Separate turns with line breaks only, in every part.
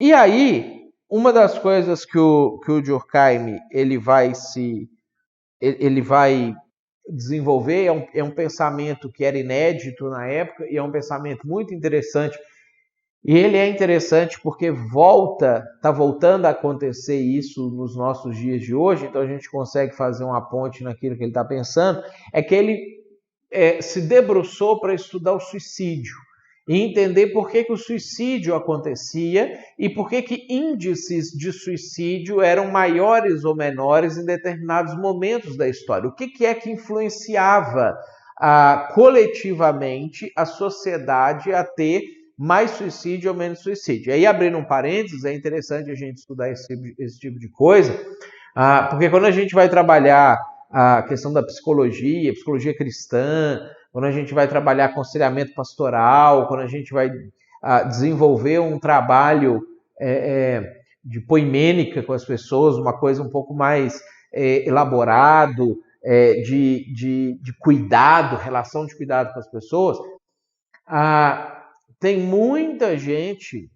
E aí, uma das coisas que o Durkheim ele vai desenvolver é um pensamento que era inédito na época e é um pensamento muito interessante. E ele é interessante porque está voltando a acontecer isso nos nossos dias de hoje, então a gente consegue fazer uma ponte naquilo que ele está pensando, é que ele se debruçou para estudar o suicídio e entender por que o suicídio acontecia e por que índices de suicídio eram maiores ou menores em determinados momentos da história. O que é que influenciava coletivamente a sociedade a ter mais suicídio ou menos suicídio. Aí, abrindo um parênteses, é interessante a gente estudar esse tipo de coisa, porque quando a gente vai trabalhar a questão da psicologia cristã, quando a gente vai trabalhar aconselhamento pastoral, quando a gente vai desenvolver um trabalho de poimênica com as pessoas, uma coisa um pouco mais elaborado, de cuidado, relação de cuidado com as pessoas, tem muita gente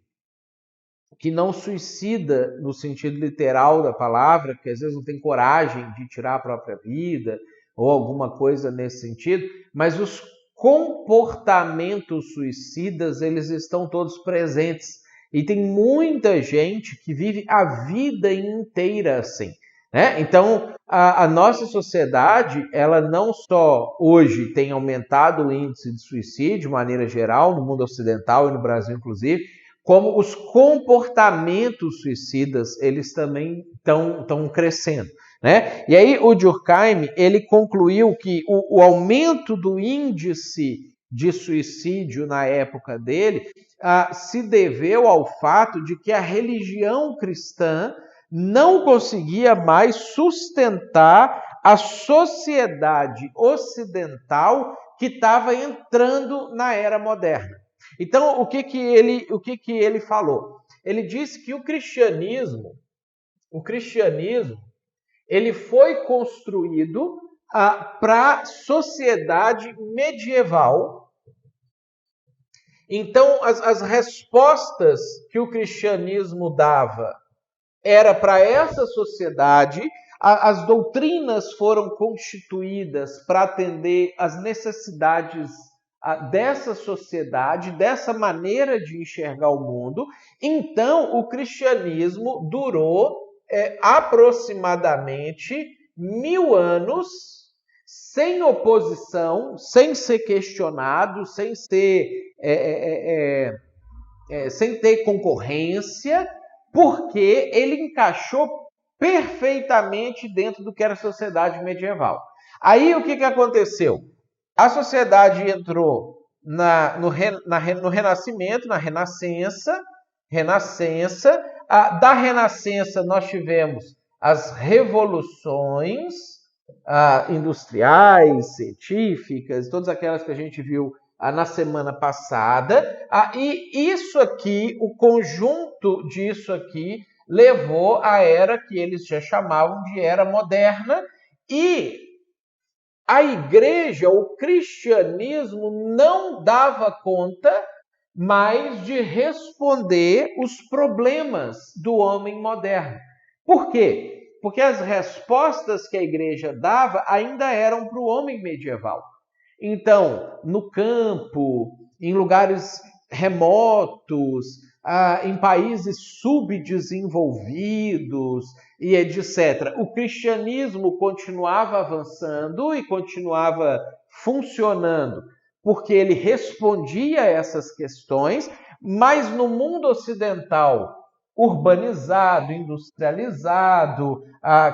que não suicida no sentido literal da palavra, que às vezes não tem coragem de tirar a própria vida ou alguma coisa nesse sentido, mas os comportamentos suicidas, eles estão todos presentes. E tem muita gente que vive a vida inteira assim. Né? Então, a nossa sociedade, ela não só hoje tem aumentado o índice de suicídio de maneira geral, no mundo ocidental e no Brasil, inclusive, como os comportamentos suicidas, eles também estão crescendo. Né? E aí o Durkheim, ele concluiu que o aumento do índice de suicídio na época dele se deveu ao fato de que a religião cristã não conseguia mais sustentar a sociedade ocidental que estava entrando na era moderna. Então, o que ele falou? Ele disse que o cristianismo, ele foi construído para a sociedade medieval. Então, as respostas que o cristianismo dava era para essa sociedade, as doutrinas foram constituídas para atender às necessidades dessa sociedade, dessa maneira de enxergar o mundo. Então, o cristianismo durou aproximadamente 1000 anos sem oposição, sem ser questionado, sem ter concorrência, porque ele encaixou perfeitamente dentro do que era a sociedade medieval. Aí o que aconteceu? A sociedade entrou no Renascimento, na Renascença. Da Renascença nós tivemos as revoluções industriais, científicas, todas aquelas que a gente viu na semana passada. E isso aqui, o conjunto disso aqui, levou à era que eles já chamavam de era moderna, e a igreja, o cristianismo, não dava conta mais de responder os problemas do homem moderno. Por quê? Porque as respostas que a igreja dava ainda eram para o homem medieval. Então, no campo, em lugares remotos, em países subdesenvolvidos e etc. O cristianismo continuava avançando e continuava funcionando, porque ele respondia a essas questões, mas no mundo ocidental, urbanizado, industrializado,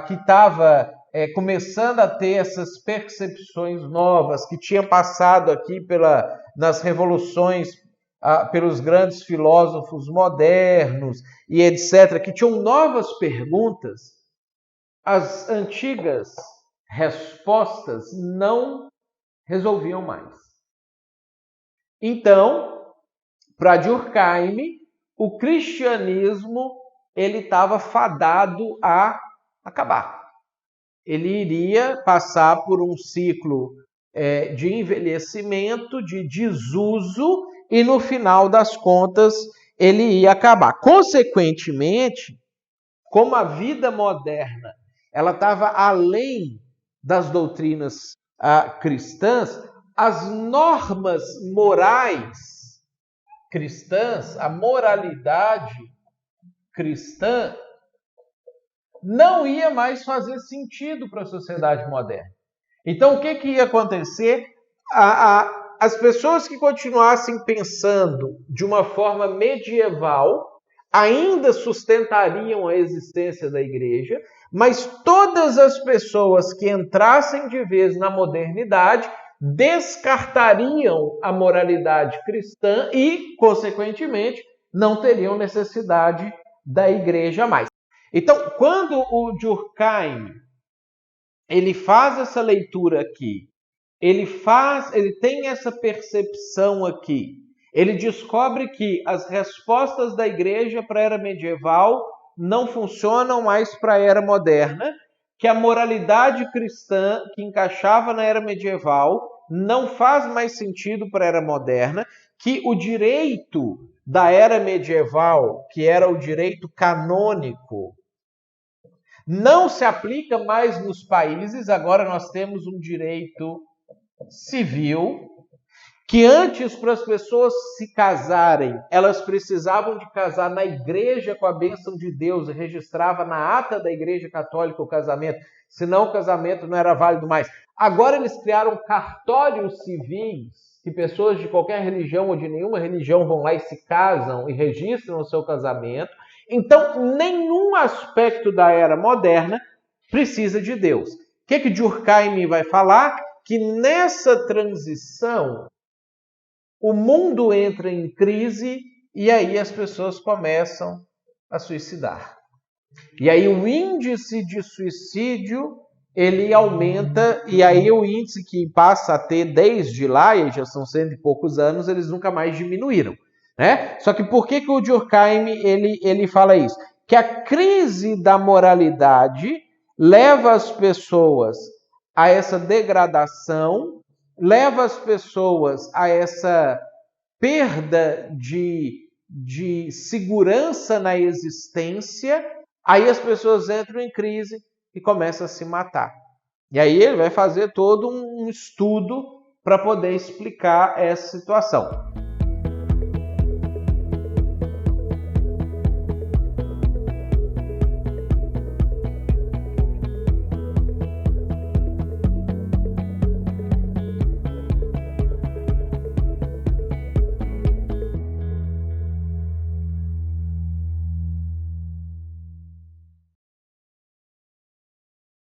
que estava começando a ter essas percepções novas, que tinha passado aqui nas revoluções, pelos grandes filósofos modernos e etc., que tinham novas perguntas, as antigas respostas não resolviam mais. Então, para Durkheim, o cristianismo ele estava fadado a acabar. Ele iria passar por um ciclo de envelhecimento, de desuso, e no final das contas ele ia acabar. Consequentemente, como a vida moderna ela estava além das doutrinas cristãs, as normas morais cristãs, a moralidade cristã, não ia mais fazer sentido para a sociedade moderna. Então, o que ia acontecer? As pessoas que continuassem pensando de uma forma medieval ainda sustentariam a existência da igreja, mas todas as pessoas que entrassem de vez na modernidade descartariam a moralidade cristã e, consequentemente, não teriam necessidade da igreja mais. Então, quando o Durkheim ele faz essa leitura aqui, ele tem essa percepção aqui, ele descobre que as respostas da igreja para a era medieval não funcionam mais para a era moderna, que a moralidade cristã que encaixava na era medieval não faz mais sentido para a era moderna, que o direito da era medieval, que era o direito canônico, não se aplica mais nos países. Agora nós temos um direito civil, que antes, para as pessoas se casarem, elas precisavam de casar na igreja com a bênção de Deus e registrava na ata da igreja católica o casamento, senão o casamento não era válido mais. Agora eles criaram cartórios civis, que pessoas de qualquer religião ou de nenhuma religião vão lá e se casam e registram o seu casamento. Então, nenhum aspecto da era moderna precisa de Deus. O que Durkheim vai falar? Que nessa transição, o mundo entra em crise e aí as pessoas começam a suicidar. E aí o índice de suicídio, ele aumenta, e aí o índice que passa a ter desde lá, e já são 100 e poucos anos, eles nunca mais diminuíram. Né? Só que por que o Durkheim ele fala isso? Que a crise da moralidade leva as pessoas a essa degradação, leva as pessoas a essa perda de segurança na existência, aí as pessoas entram em crise e começam a se matar. E aí ele vai fazer todo um estudo para poder explicar essa situação.